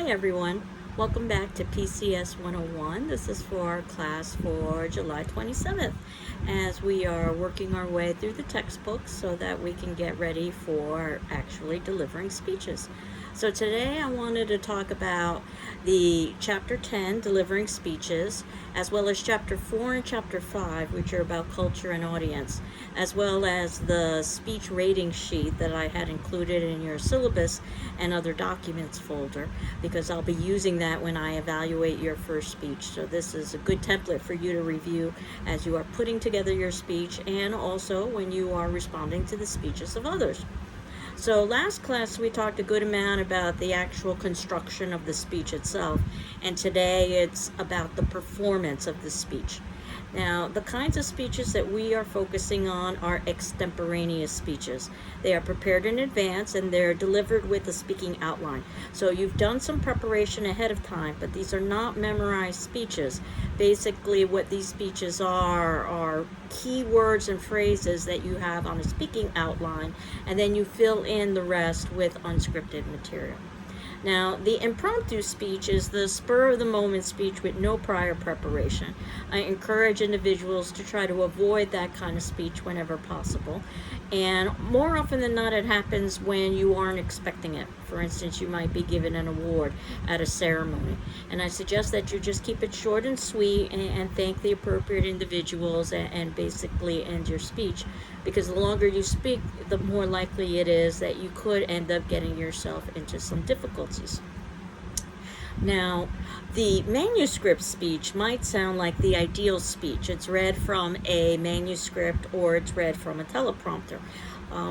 Hi everyone, welcome back to PCS 101. This is for our class for July 27th as we are working our way through the textbooks so that we can get ready for actually delivering speeches. So today I wanted to talk about the chapter 10, delivering speeches, as well as chapter 4 and chapter 5, which are about culture and audience, as well as the speech rating sheet that I had included in your syllabus and other documents folder, because I'll be using that when I evaluate your first speech. So this is a good template for you to review as you are putting together your speech and also when you are responding to the speeches of others. So last class we talked a good amount about the actual construction of the speech itself, and today it's about the performance of the speech. Now, the kinds of speeches that we are focusing on are extemporaneous speeches. They are prepared in advance and they're delivered with a speaking outline. So you've done some preparation ahead of time, but these are not memorized speeches. Basically, what these speeches are key words and phrases that you have on a speaking outline, and then you fill in the rest with unscripted material. Now, the impromptu speech is the spur-of-the-moment speech with no prior preparation. I encourage individuals to try to avoid that kind of speech whenever possible. And more often than not, it happens when you aren't expecting it. For instance, you might be given an award at a ceremony. And I suggest that you just keep it short and sweet and thank the appropriate individuals and basically end your speech. Because the longer you speak, the more likely it is that you could end up getting yourself into some difficulties. Now, the manuscript speech might sound like the ideal speech. It's read from a manuscript or it's read from a teleprompter.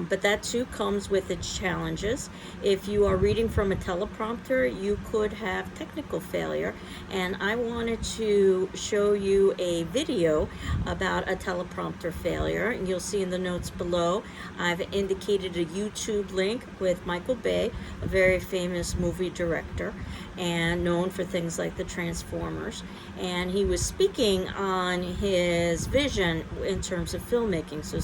But that too comes with its challenges. If you are reading from a teleprompter, you could have technical failure. And I wanted to show you a video about a teleprompter failure. And you'll see in the notes below, I've indicated a YouTube link with Michael Bay, a very famous movie director and known for things like the Transformers. And he was speaking on his vision in terms of filmmaking. So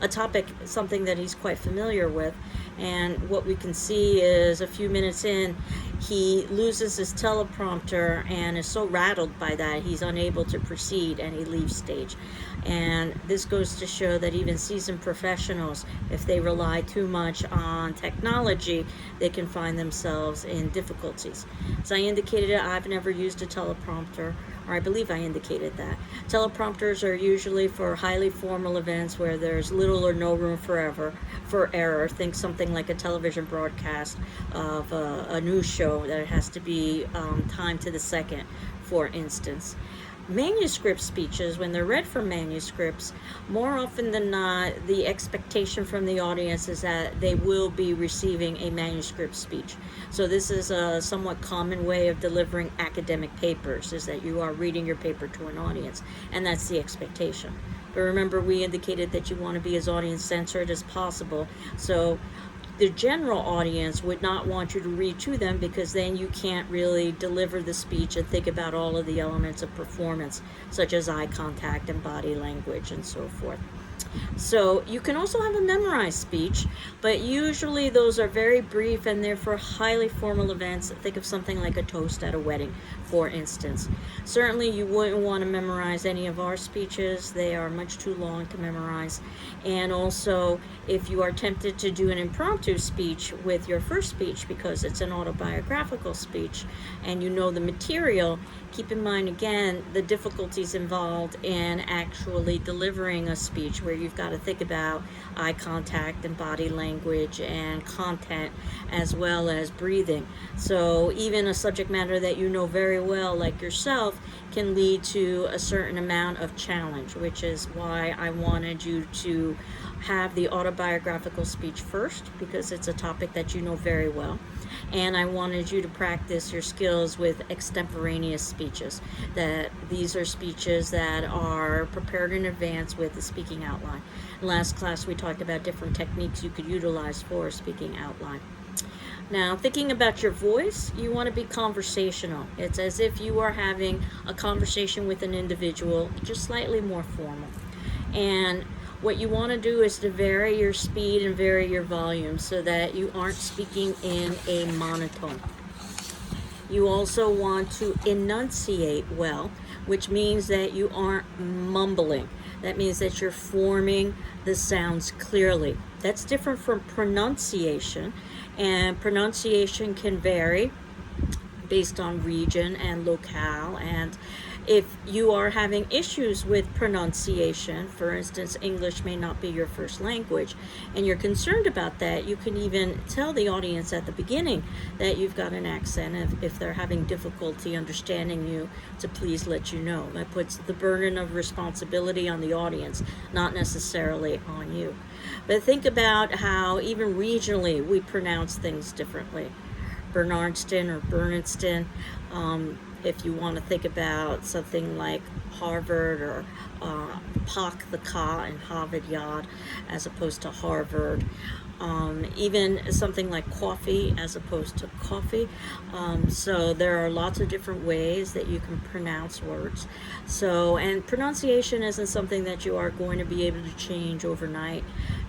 a topic that he's quite familiar with. And what we can see is a few minutes in, he loses his teleprompter and is so rattled by that he's unable to proceed and he leaves stage. And this goes to show that even seasoned professionals, if they rely too much on technology, they can find themselves in difficulties. As I indicated, I've never used a teleprompter, or I believe I indicated that. Teleprompters are usually for highly formal events where there's little or no room for error. Think something like a television broadcast of a news show that it has to be timed to the second, for instance. Manuscript speeches, when they're read from manuscripts, more often than not, the expectation from the audience is that they will be receiving a manuscript speech. So this is a somewhat common way of delivering academic papers, is that you are reading your paper to an audience, and that's the expectation. But remember, we indicated that you want to be as audience-centered as possible, so the general audience would not want you to read to them because then you can't really deliver the speech and think about all of the elements of performance, such as eye contact and body language and so forth. So you can also have a memorized speech, but usually those are very brief and they're for highly formal events. Think of something like a toast at a wedding, for instance. Certainly you wouldn't want to memorize any of our speeches. They are much too long to memorize. And also, if you are tempted to do an impromptu speech with your first speech because it's an autobiographical speech and you know the material, keep in mind again the difficulties involved in actually delivering a speech where you've got to think about eye contact and body language and content as well as breathing. So even a subject matter that you know very well, like yourself, can lead to a certain amount of challenge, which is why I wanted you to have the autobiographical speech first, because it's a topic that you know very well. And I wanted you to practice your skills with extemporaneous speeches. That these are speeches that are prepared in advance with a speaking outline. Last class we talked about different techniques you could utilize for a speaking outline. Now, thinking about your voice, you want to be conversational. It's as if you are having a conversation with an individual, just slightly more formal. And what you want to do is to vary your speed and vary your volume so that you aren't speaking in a monotone. You also want to enunciate well, which means that you aren't mumbling. That means that you're forming the sounds clearly. That's different from pronunciation, and pronunciation can vary based on region and locale. And if you are having issues with pronunciation, for instance, English may not be your first language, and you're concerned about that, you can even tell the audience at the beginning that you've got an accent. If they're having difficulty understanding you, to please let you know. That puts the burden of responsibility on the audience, not necessarily on you. But think about how even regionally we pronounce things differently. Bernardston or Bernardston. If you want to think about something like Harvard or Pak the Ka and Harvard Yard as opposed to Harvard. Even something like coffee as opposed to coffee. So there are lots of different ways that you can pronounce words. So, and pronunciation isn't something that you are going to be able to change overnight.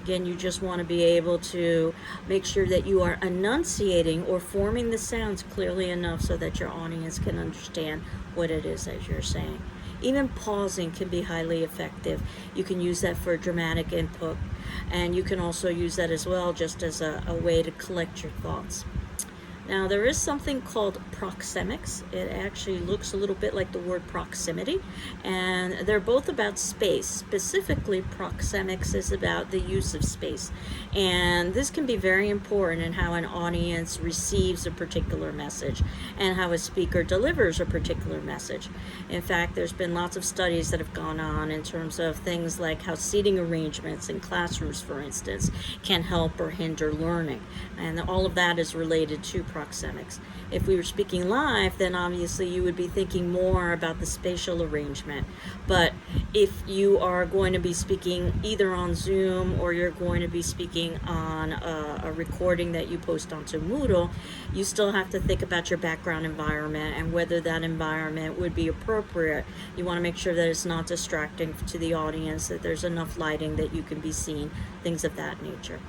Again, you just want to be able to make sure that you are enunciating or forming the sounds clearly enough so that your audience can understand what it is that you're saying. Even pausing can be highly effective. You can use that for dramatic input, and you can also use that as well just as a way to collect your thoughts. Now, there is something called proxemics. It actually looks a little bit like the word proximity, and they're both about space. Specifically, proxemics is about the use of space, and this can be very important in how an audience receives a particular message and how a speaker delivers a particular message. In fact, there's been lots of studies that have gone on in terms of things like how seating arrangements in classrooms, for instance, can help or hinder learning, and all of that is related to proxemics. If we were speaking live, then obviously you would be thinking more about the spatial arrangement. But if you are going to be speaking either on Zoom or you're going to be speaking on a recording that you post onto Moodle, you still have to think about your background environment and whether that environment would be appropriate. You want to make sure that it's not distracting to the audience, that there's enough lighting that you can be seen, things of that nature.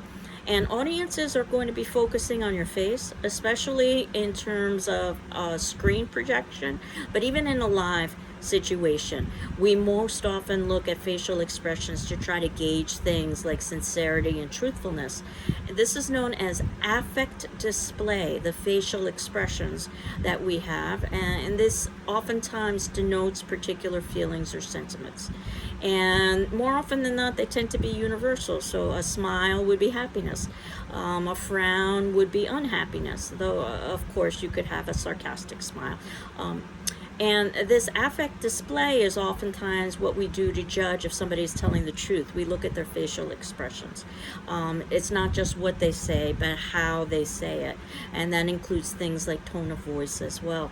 And audiences are going to be focusing on your face, especially in terms of screen projection, but even in a live situation. We most often look at facial expressions to try to gauge things like sincerity and truthfulness. This is known as affect display, the facial expressions that we have, and this oftentimes denotes particular feelings or sentiments. And more often than not, they tend to be universal. So a smile would be happiness. A frown would be unhappiness, though of course you could have a sarcastic smile. And this affect display is oftentimes what we do to judge if somebody's telling the truth. We look at their facial expressions. It's not just what they say, but how they say it. And that includes things like tone of voice as well.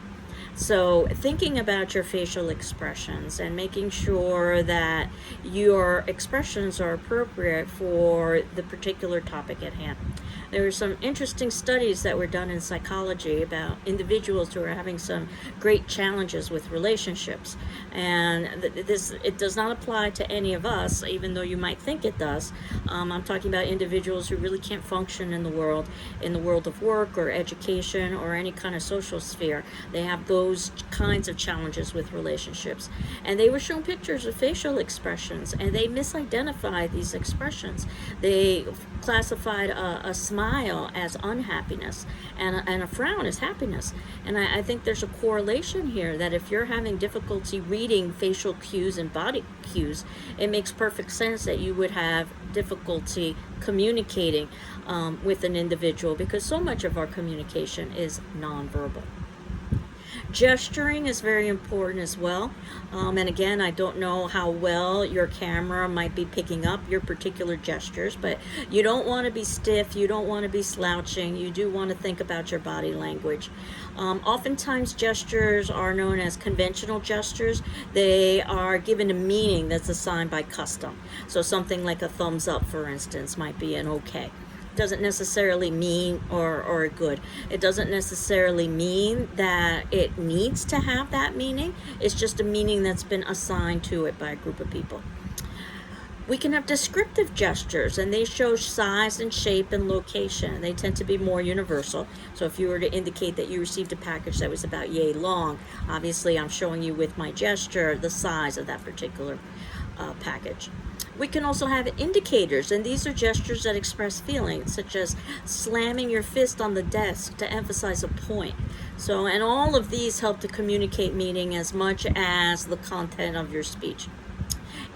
So thinking about your facial expressions and making sure that your expressions are appropriate for the particular topic at hand. There were some interesting studies that were done in psychology about individuals who are having some great challenges with relationships. And it does not apply to any of us, even though you might think it does. I'm talking about individuals who really can't function in the world of work or education or any kind of social sphere. They have those kinds of challenges with relationships. And they were shown pictures of facial expressions, and they misidentified these expressions. They classified a smile as unhappiness and a frown as happiness. And I think there's a correlation here that if you're having difficulty reading facial cues and body cues, it makes perfect sense that you would have difficulty communicating with an individual, because so much of our communication is nonverbal. Gesturing is very important as well. And again, I don't know how well your camera might be picking up your particular gestures, but you don't want to be stiff, you don't want to be slouching, you do want to think about your body language. Oftentimes gestures are known as conventional gestures. They are given a meaning that's assigned by custom. So something like a thumbs up, for instance, might be an okay. Doesn't necessarily mean or good. It doesn't necessarily mean that it needs to have that meaning. It's just a meaning that's been assigned to it by a group of people. We can have descriptive gestures, and they show size and shape and location. They tend to be more universal. So if you were to indicate that you received a package that was about yay long, obviously I'm showing you with my gesture the size of that particular package. We can also have indicators, and these are gestures that express feelings, such as slamming your fist on the desk to emphasize a point. So, and all of these help to communicate meaning as much as the content of your speech.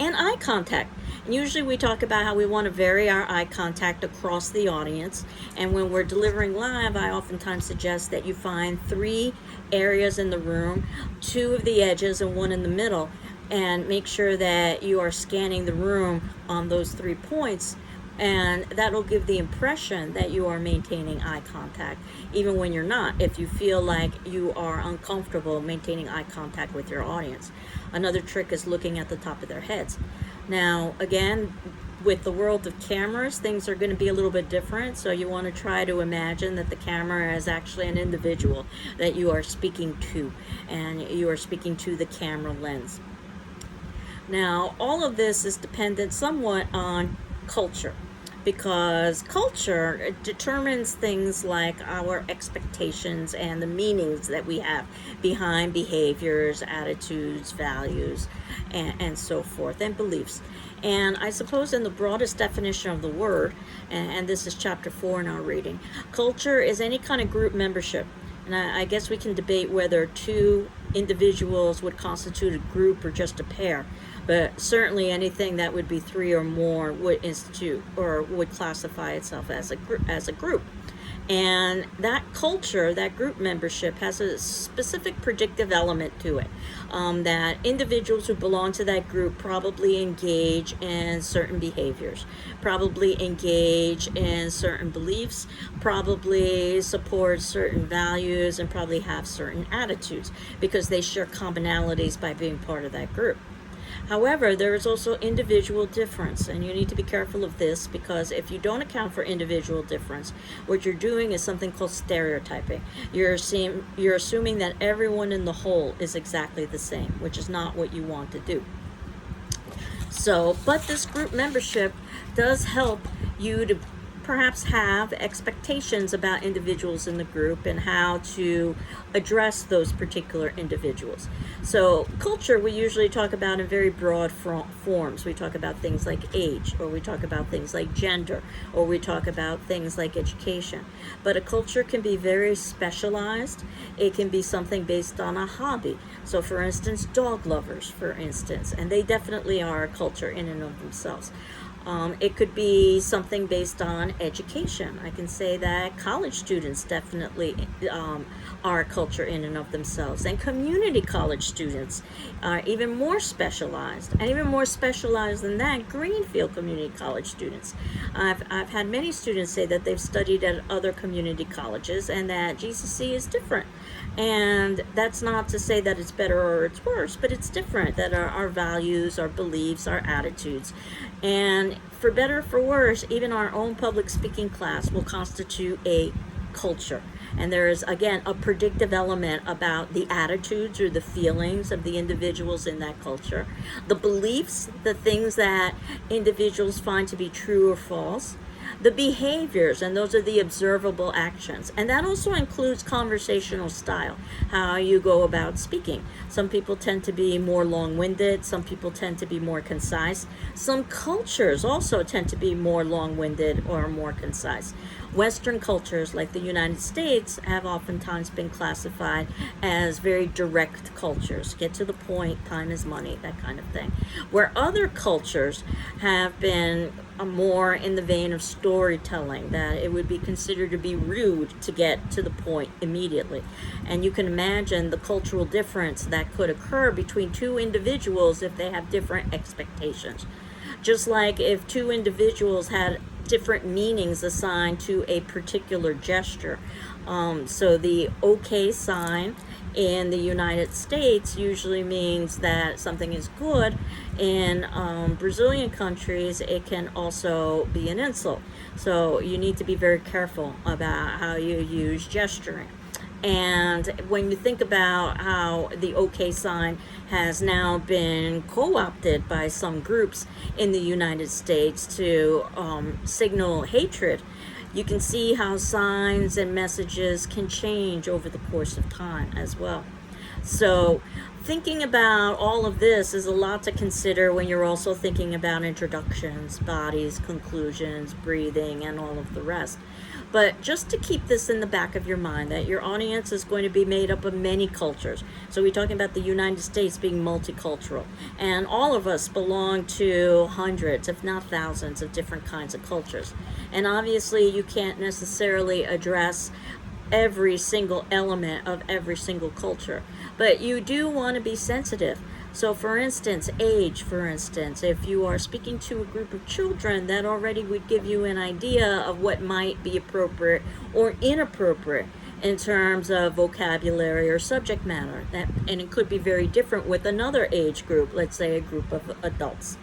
And eye contact. And usually we talk about how we want to vary our eye contact across the audience. And when we're delivering live, I oftentimes suggest that you find 3 areas in the room, 2 of the edges and 1 in the middle, and make sure that you are scanning the room on those 3 points, and that'll give the impression that you are maintaining eye contact even when you're not, if you feel like you are uncomfortable maintaining eye contact with your audience. Another trick is looking at the top of their heads. Now again, with the world of cameras, things are going to be a little bit different, so you want to try to imagine that the camera is actually an individual that you are speaking to, and you are speaking to the camera lens. Now, all of this is dependent somewhat on culture, because culture determines things like our expectations and the meanings that we have behind behaviors, attitudes, values, and so forth, and beliefs. And I suppose in the broadest definition of the word, and this is chapter 4 in our reading, culture is any kind of group membership. And I guess we can debate whether 2 individuals would constitute a group or just a pair. But certainly anything that would be 3 or more would institute or would classify itself as a group. And that culture, that group membership, has a specific predictive element to it. That individuals who belong to that group probably engage in certain behaviors, probably engage in certain beliefs, probably support certain values, and probably have certain attitudes because they share commonalities by being part of that group. However, there is also individual difference, and you need to be careful of this, because if you don't account for individual difference, what you're doing is something called stereotyping. You're assuming that everyone in the whole is exactly the same, which is not what you want to do. So, but this group membership does help you to perhaps have expectations about individuals in the group and how to address those particular individuals. So culture we usually talk about in very broad forms. We talk about things like age, or we talk about things like gender, or we talk about things like education. But a culture can be very specialized. It can be something based on a hobby. So for instance, dog lovers, for instance, and they definitely are a culture in and of themselves. It could be something based on education. I can say that college students definitely are a culture in and of themselves. And community college students are even more specialized. And even more specialized than that, Greenfield Community College students. I've had many students say that they've studied at other community colleges and that GCC is different. And that's not to say that it's better or it's worse, but it's different, that our values, our beliefs, our attitudes. And for better or for worse, even our own public speaking class will constitute a culture. And there is, again, a predictive element about the attitudes or the feelings of the individuals in that culture, the beliefs, the things that individuals find to be true or false, the behaviors, and those are the observable actions. And that also includes conversational style, how you go about speaking. Some people tend to be more long-winded. Some people tend to be more concise. Some cultures also tend to be more long-winded or more concise. Western cultures, like the United States, have oftentimes been classified as very direct cultures. Get to the point, time is money, that kind of thing. Where other cultures have been more in the vein of storytelling, that it would be considered to be rude to get to the point immediately. And you can imagine the cultural difference that could occur between 2 individuals if they have different expectations. Just like if 2 individuals had different meanings assigned to a particular gesture. So the OK sign in the United States usually means that something is good. In Brazilian countries, it can also be an insult. So you need to be very careful about how you use gesturing. And when you think about how the OK sign has now been co-opted by some groups in the United States to signal hatred, you can see how signs and messages can change over the course of time as well. So thinking about all of this is a lot to consider when you're also thinking about introductions, bodies, conclusions, breathing, and all of the rest. But just to keep this in the back of your mind, that your audience is going to be made up of many cultures. So we're talking about the United States being multicultural. And all of us belong to hundreds, if not thousands, of different kinds of cultures. And obviously you can't necessarily address every single element of every single culture, but you do want to be sensitive. So for instance, age, for instance, if you are speaking to a group of children, that already would give you an idea of what might be appropriate or inappropriate in terms of vocabulary or subject matter. And it could be very different with another age group, let's say a group of adults.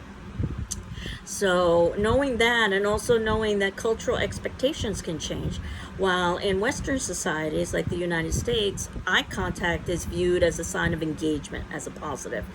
So knowing that, and also knowing that cultural expectations can change. While in Western societies like the United States, eye contact is viewed as a sign of engagement, as a positive.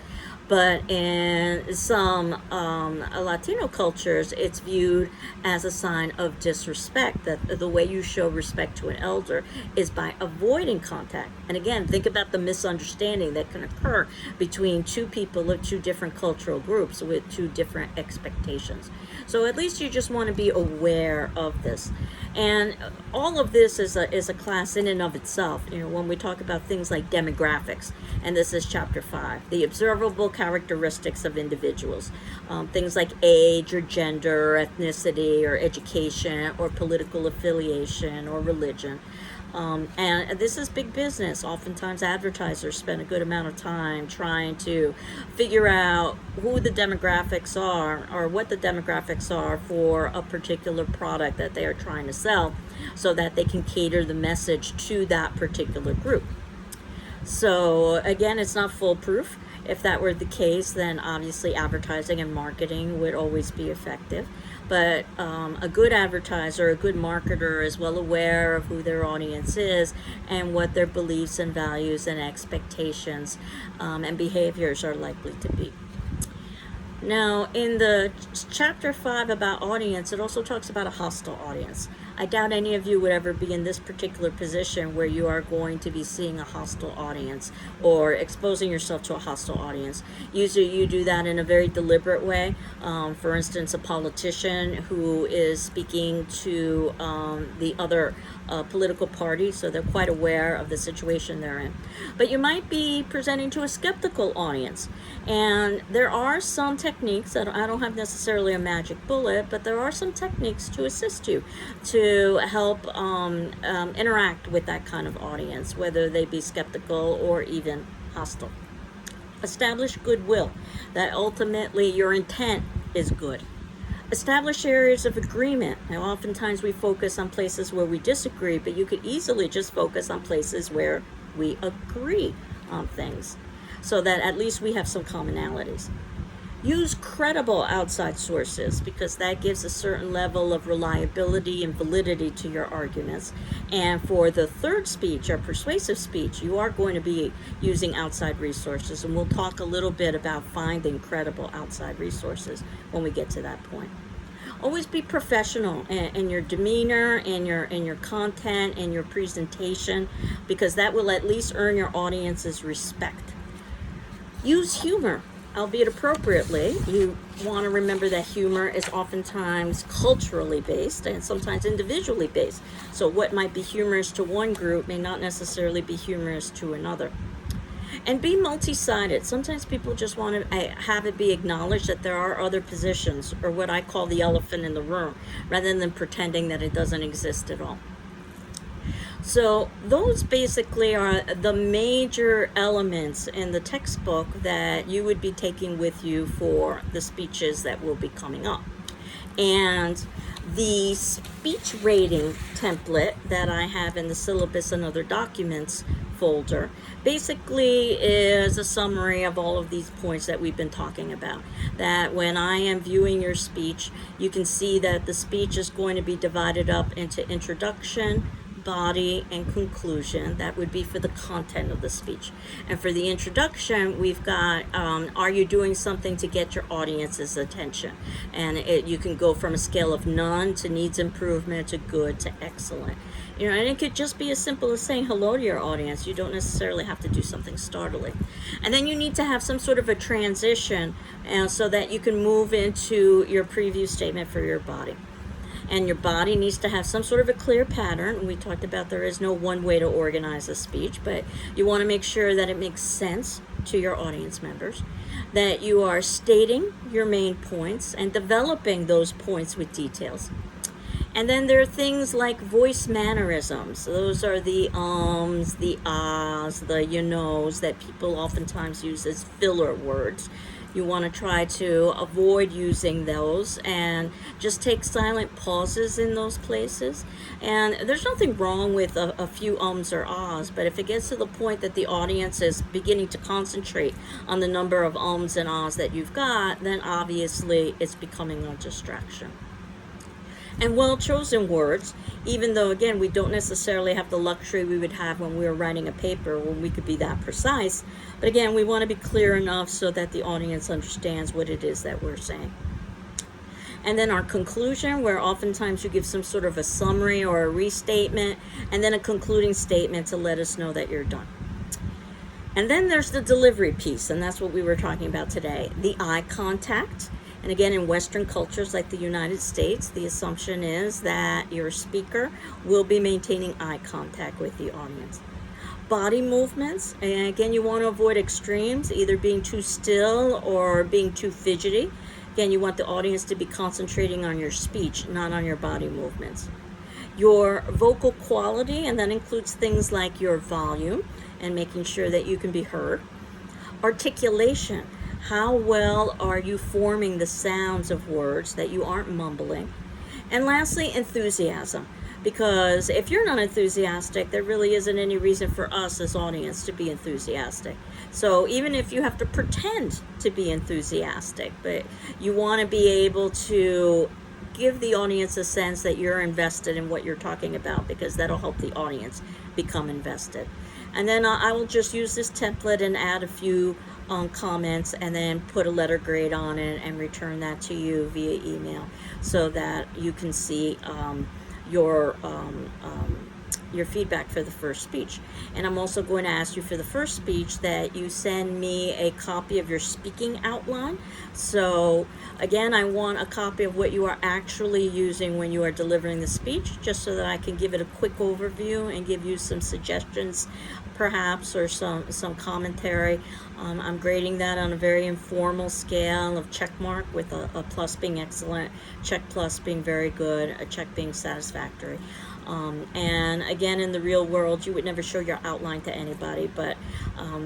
But in some Latino cultures, it's viewed as a sign of disrespect, that the way you show respect to an elder is by avoiding contact. And again, think about the misunderstanding that can occur between two people of two different cultural groups with two different expectations. So at least you just want to be aware of this. And all of this is a class in and of itself. You know, when we talk about things like demographics, and this is chapter 5, the observable characteristics of individuals, things like age or gender or ethnicity or education or political affiliation or religion. And this is big business. Oftentimes advertisers spend a good amount of time trying to figure out who the demographics are or what the demographics are for a particular product that they are trying to sell, so that they can cater the message to that particular group. So again, it's not foolproof. If that were the case, then obviously advertising and marketing would always be effective. But a good advertiser, a good marketer is well aware of who their audience is and what their beliefs and values and expectations and behaviors are likely to be. Now, in the chapter 5 about audience, it also talks about a hostile audience. I doubt any of you would ever be in this particular position where you are going to be seeing a hostile audience or exposing yourself to a hostile audience. Usually you do that in a very deliberate way. For instance, a politician who is speaking to the other political party, so they're quite aware of the situation they're in. But you might be presenting to a skeptical audience. And there are some techniques, that I don't have necessarily a magic bullet, but there are some techniques to assist you to help interact with that kind of audience, whether they be skeptical or even hostile. Establish goodwill, that ultimately your intent is good. Establish areas of agreement. Now, oftentimes we focus on places where we disagree, but you could easily just focus on places where we agree on things, so that at least we have some commonalities. Use credible outside sources, because that gives a certain level of reliability and validity to your arguments. And for the third speech, or persuasive speech, you are going to be using outside resources, and we'll talk a little bit about finding credible outside resources when we get to that point. Always be professional in your demeanor, in your content, in your presentation, because that will at least earn your audience's respect. Use humor, albeit appropriately. You want to remember that humor is oftentimes culturally based and sometimes individually based. So what might be humorous to one group may not necessarily be humorous to another. And be multi-sided. Sometimes people just want to have it be acknowledged that there are other positions, or what I call the elephant in the room, rather than pretending that it doesn't exist at all. So those basically are the major elements in the textbook that you would be taking with you for the speeches that will be coming up. And the speech rating template that I have in the syllabus and other documents folder basically is a summary of all of these points that we've been talking about. That when I am viewing your speech, you can see that the speech is going to be divided up into introduction, body, and conclusion. That would be for the content of the speech. And for the introduction, we've got, are you doing something to get your audience's attention? And you can go from a scale of none to needs improvement to good to excellent. You know, and it could just be as simple as saying hello to your audience. You don't necessarily have to do something startling. And then you need to have some sort of a transition so that you can move into your preview statement for your body. And your body needs to have some sort of a clear pattern. We talked about there is no one way to organize a speech, but you want to make sure that it makes sense to your audience members, that you are stating your main points and developing those points with details. And then there are things like voice mannerisms. Those are the ums, the ahs, the you knows that people oftentimes use as filler words. You want to try to avoid using those and just take silent pauses in those places. And there's nothing wrong with a few ums or ahs, but if it gets to the point that the audience is beginning to concentrate on the number of ums and ahs that you've got, then obviously it's becoming a distraction. And well-chosen words, even though, again, we don't necessarily have the luxury we would have when we were writing a paper when we could be that precise. But again, we want to be clear enough so that the audience understands what it is that we're saying. And then our conclusion, where oftentimes you give some sort of a summary or a restatement, and then a concluding statement to let us know that you're done. And then there's the delivery piece, and that's what we were talking about today. The eye contact. And again, in Western cultures like the United States, the assumption is that your speaker will be maintaining eye contact with the audience. Body movements, and again, you want to avoid extremes, either being too still or being too fidgety. Again, you want the audience to be concentrating on your speech, not on your body movements. Your vocal quality, and that includes things like your volume and making sure that you can be heard. Articulation. How well are you forming the sounds of words that you aren't mumbling? And lastly, enthusiasm. Because if you're not enthusiastic, there really isn't any reason for us as audience to be enthusiastic. So even if you have to pretend to be enthusiastic, but you want to be able to give the audience a sense that you're invested in what you're talking about, because that'll help the audience become invested. And then I will just use this template and add a few comments and then put a letter grade on it and return that to you via email so that you can see your feedback for the first speech. And I'm also going to ask you for the first speech that you send me a copy of your speaking outline. So again, I want a copy of what you are actually using when you are delivering the speech, just so that I can give it a quick overview and give you some suggestions perhaps, or some commentary. I'm grading that on a very informal scale of check mark, with a plus being excellent, check plus being very good, a check being satisfactory. And again, in the real world, you would never show your outline to anybody, but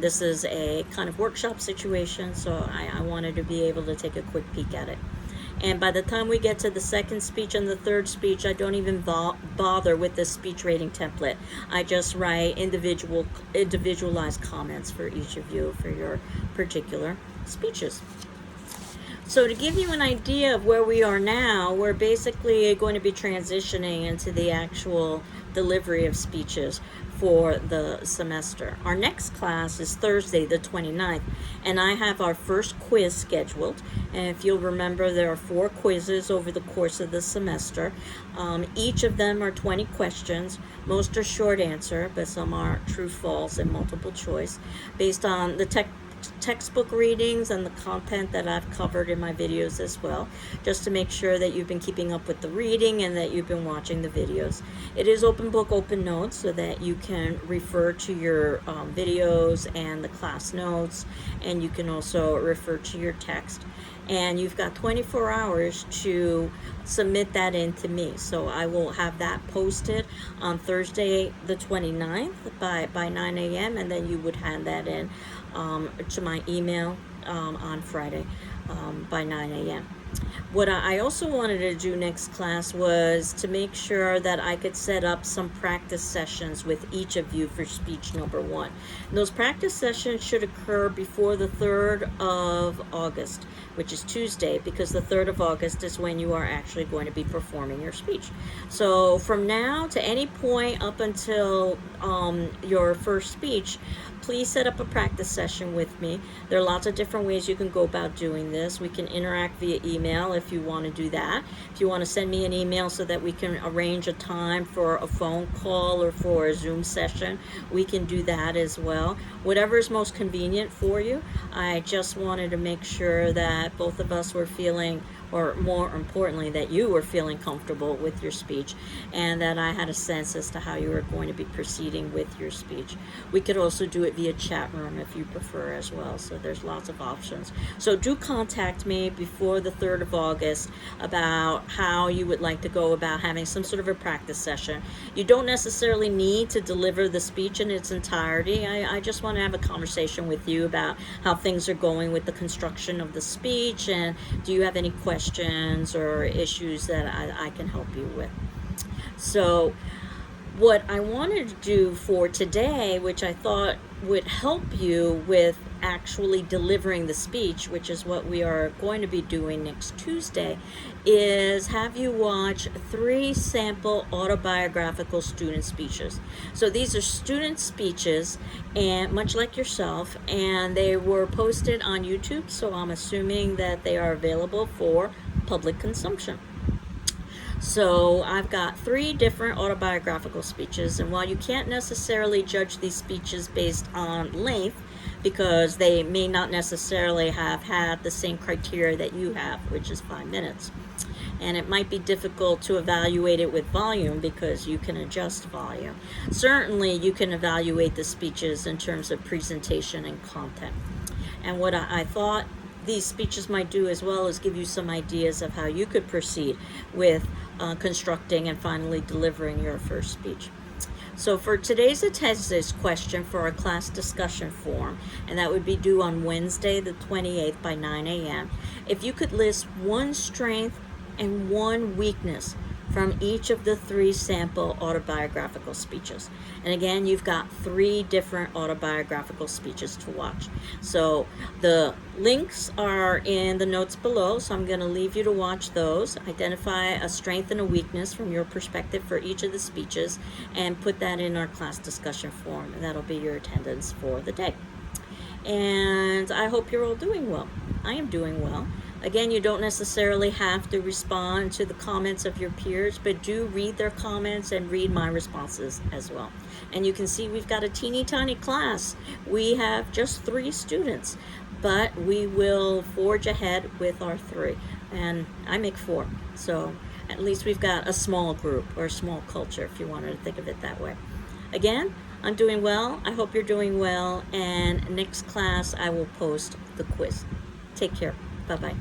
this is a kind of workshop situation, so I wanted to be able to take a quick peek at it. And by the time we get to the second speech and the third speech, I don't even bother with the speech rating template. I just write individualized comments for each of you for your particular speeches. So to give you an idea of where we are now, we're basically going to be transitioning into the actual delivery of speeches for the semester. Our next class is Thursday the 29th, and I have our first quiz scheduled. And if you'll remember, there are 4 quizzes over the course of the semester. Each of them are 20 questions. Most are short answer, but some are true, false, and multiple choice, based on the textbook readings and the content that I've covered in my videos as well, just to make sure that you've been keeping up with the reading and that you've been watching the videos. It is open book, open notes, so that you can refer to your videos and the class notes, and you can also refer to your text. And you've got 24 hours to submit that in to me. So I will have that posted on Thursday the 29th by 9 a.m. and then you would hand that in to my email on Friday by 9 a.m. What I also wanted to do next class was to make sure that I could set up some practice sessions with each of you for speech number 1. And those practice sessions should occur before the 3rd of August, which is Tuesday, because the 3rd of August is when you are actually going to be performing your speech. So from now to any point up until your first speech, please set up a practice session with me. There are lots of different ways you can go about doing this. We can interact via email if you want to do that. If you want to send me an email so that we can arrange a time for a phone call or for a Zoom session, we can do that as well. Whatever is most convenient for you. I just wanted to make sure that both of us were feeling, or more importantly, that you were feeling comfortable with your speech, and that I had a sense as to how you were going to be proceeding with your speech. We could also do it via chat room if you prefer as well, so there's lots of options. So do contact me before the 3rd of August about how you would like to go about having some sort of a practice session. You don't necessarily need to deliver the speech in its entirety. I just want to have a conversation with you about how things are going with the construction of the speech, and do you have any questions or issues that I can help you with. So what I wanted to do for today, which I thought would help you with actually delivering the speech, which is what we are going to be doing next Tuesday, is have you watch 3 sample autobiographical student speeches. So these are student speeches, and much like yourself, and they were posted on YouTube, so I'm assuming that they are available for public consumption. So I've got 3 different autobiographical speeches, and while you can't necessarily judge these speeches based on length, because they may not necessarily have had the same criteria that you have, which is 5 minutes. And it might be difficult to evaluate it with volume because you can adjust volume. Certainly you can evaluate the speeches in terms of presentation and content. And what I thought these speeches might do as well is give you some ideas of how you could proceed with constructing and finally delivering your first speech. So for today's attendance question for our class discussion forum, and that would be due on Wednesday the 28th by 9 a.m., if you could list 1 strength and 1 weakness from each of the 3 sample autobiographical speeches. And again, you've got 3 different autobiographical speeches to watch. So the links are in the notes below, so I'm going to leave you to watch those. Identify a strength and a weakness from your perspective for each of the speeches, and put that in our class discussion forum, and that'll be your attendance for the day. And I hope you're all doing well. I am doing well. Again, you don't necessarily have to respond to the comments of your peers, but do read their comments and read my responses as well. And you can see we've got a teeny tiny class. We have just 3 students, but we will forge ahead with our 3. And I make 4. So at least we've got a small group, or a small culture, if you wanted to think of it that way. Again, I'm doing well. I hope you're doing well. And next class, I will post the quiz. Take care. Bye-bye.